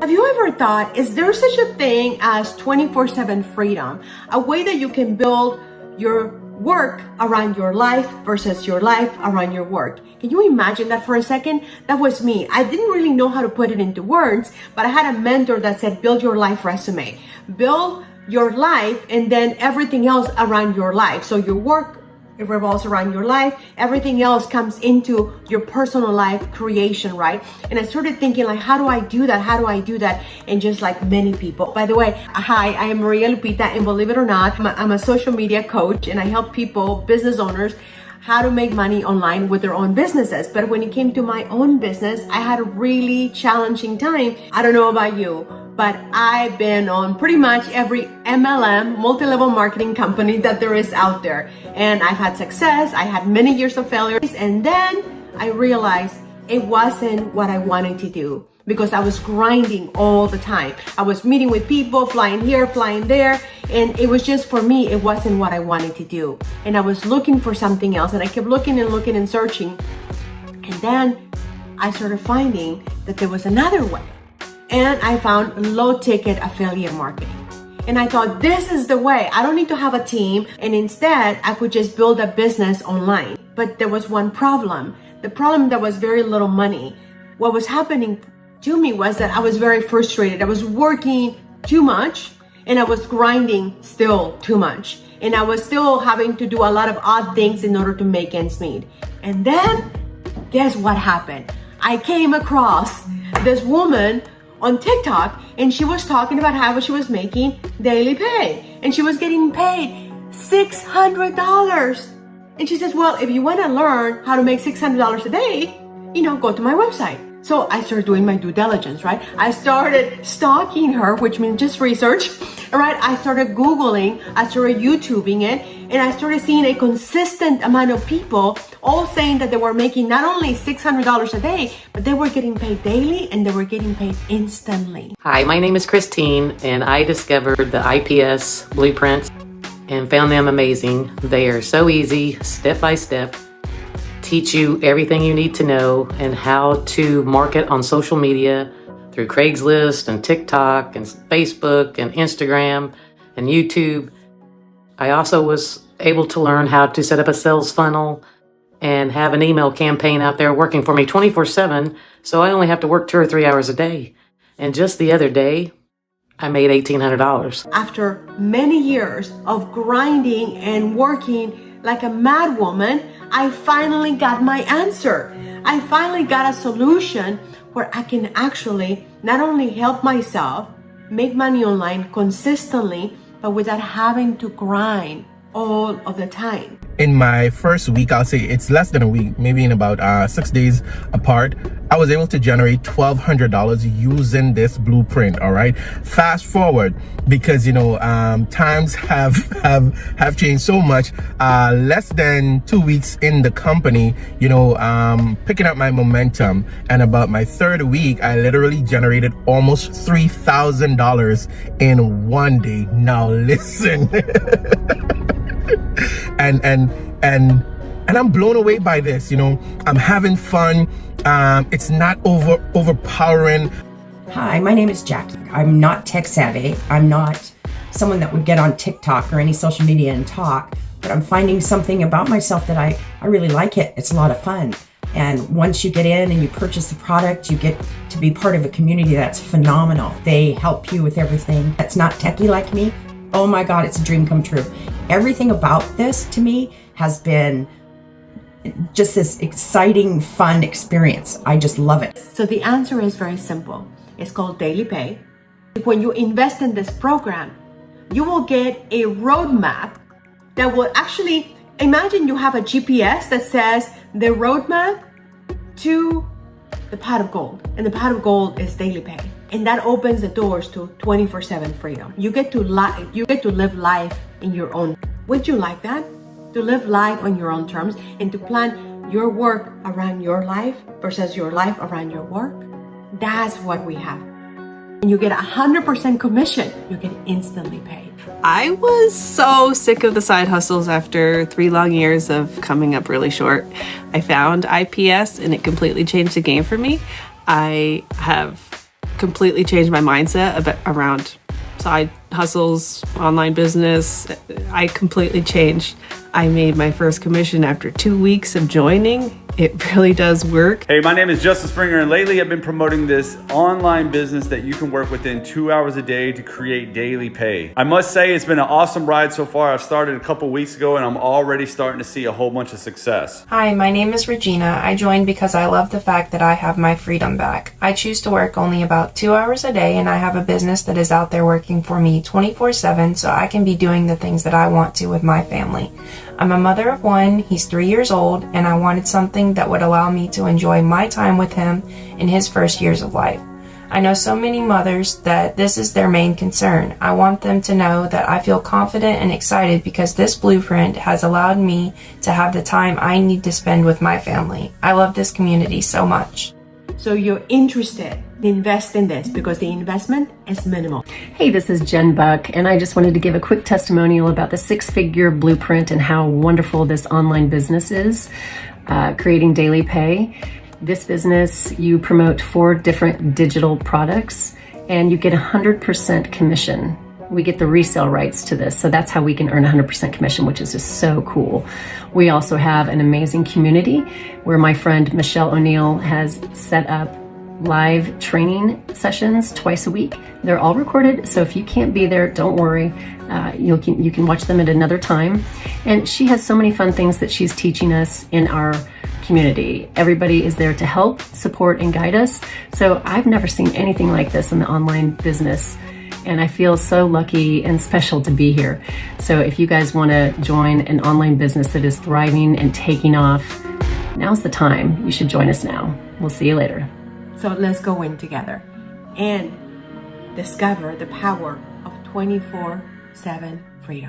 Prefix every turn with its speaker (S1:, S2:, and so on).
S1: Have you ever thought, is there such a thing as 24/7 freedom? A way that you can build your work around your life versus your life around your work. Can you imagine that for a second? That was me. I didn't really know how to put it into words, but I had a mentor that said, build your life resume. Build your life and then everything else around your life. So your work, it revolves around your life. Everything else comes into your personal life creation, right? And I started thinking like, how do I do that? How do I do that? And just like many people. By the way, hi, I am Maria Lupita, and believe it or not, I'm a social media coach, and I help people, business owners, how to make money online with their own businesses. But when it came to my own business, I had a really challenging time. I don't know about you, but I've been on pretty much every MLM, multi-level marketing company that there is out there. And I've had success. I had many years of failures. And then I realized it wasn't what I wanted to do, because I was grinding all the time. I was meeting with people, flying here, flying there. And it was just, for me, it wasn't what I wanted to do. And I was looking for something else. And I kept looking and looking and searching. And then I started finding that there was another way. And I found low ticket affiliate marketing. And I thought, this is the way. I don't need to have a team. And instead, I could just build a business online. But there was one problem. The problem that was very little money. What was happening to me was that I was very frustrated. I was working too much and I was grinding still too much. And I was still having to do a lot of odd things in order to make ends meet. And then, guess what happened? I came across this woman on TikTok, and she was talking about how she was making daily pay, and she was getting paid $600. And she says, well, if you want to learn how to make $600 a day, go to my website. So I started doing my due diligence, right? I started stalking her, which means just research, right? I started Googling, I started YouTubing it, and I started seeing a consistent amount of people all saying that they were making not only $600 a day, but they were getting paid daily and they were getting paid instantly.
S2: Hi, my name is Christine, and I discovered the IPS blueprints and found them amazing. They are so easy, step by step, teach you everything you need to know and how to market on social media through Craigslist and TikTok and Facebook and Instagram and YouTube. I also was able to learn how to set up a sales funnel and have an email campaign out there working for me 24/7, so I only have to work 2 or 3 hours a day. And just the other day, I made $1,800.
S1: After many years of grinding and working like a mad woman, I finally got my answer. I finally got a solution where I can actually not only help myself make money online consistently, but without having to grind all of the time.
S3: In my first week, I'll say it's less than a week, maybe in about 6 days apart, I was able to generate $1,200 using this blueprint. All right. Fast forward, because times have changed so much. Less than 2 weeks in the company, picking up my momentum, and about my third week, I literally generated almost $3,000 in one day. Now listen. And I'm blown away by this. I'm having fun. It's not overpowering.
S4: Hi, my name is Jackie. I'm not tech savvy. I'm not someone that would get on TikTok or any social media and talk, but I'm finding something about myself that I really like it. It's a lot of fun. And once you get in and you purchase the product, you get to be part of a community that's phenomenal. They help you with everything that's not techie like me. Oh my God, it's a dream come true. Everything about this to me has been just this exciting, fun experience. I just love it.
S1: So the answer is very simple. It's called Daily Pay. When you invest in this program, you will get a roadmap that will actually, imagine you have a GPS that says the roadmap to the pot of gold. And the pot of gold is Daily Pay. And that opens the doors to 24/7 freedom. You get to live life in your own. Would you like that? To live life on your own terms and to plan your work around your life versus your life around your work? That's what we have. And you get 100% commission. You get instantly paid.
S5: I was so sick of the side hustles after 3 long years of coming up really short. I found IPS and it completely changed the game for me. I have completely changed my mindset around side hustles, online business. I completely changed. I made my first commission after 2 weeks of joining. It really does work.
S6: Hey, my name is Justin Springer, and lately I've been promoting this online business that you can work within 2 hours a day to create daily pay. I must say it's been an awesome ride so far. I've started a couple weeks ago and I'm already starting to see a whole bunch of success.
S7: Hi, my name is Regina. I joined because I love the fact that I have my freedom back. I choose to work only about 2 hours a day, and I have a business that is out there working for me 24/7, so I can be doing the things that I want to with my family. I'm a mother of one, he's 3 years old, and I wanted something that would allow me to enjoy my time with him in his first years of life. I know so many mothers that this is their main concern. I want them to know that I feel confident and excited because this blueprint has allowed me to have the time I need to spend with my family. I love this community so much.
S1: So you're interested to invest in this because the investment is minimal.
S8: Hey, this is Jen Buck, and I just wanted to give a quick testimonial about the 6-figure blueprint and how wonderful this online business is, creating daily pay. This business, you promote 4 different digital products and you get 100% commission. We get the resale rights to this, so that's how we can earn 100% commission, which is just so cool. We also have an amazing community where my friend Michelle O'Neill has set up live training sessions twice a week. They're all recorded, so if you can't be there, don't worry. You can watch them at another time. And she has so many fun things that she's teaching us in our community. Everybody is there to help, support, and guide us. So I've never seen anything like this in the online business, and I feel so lucky and special to be here. So if you guys want to join an online business that is thriving and taking off, now's the time. You should join us now. We'll see you later.
S1: So let's go in together and discover the power of 24/7 freedom.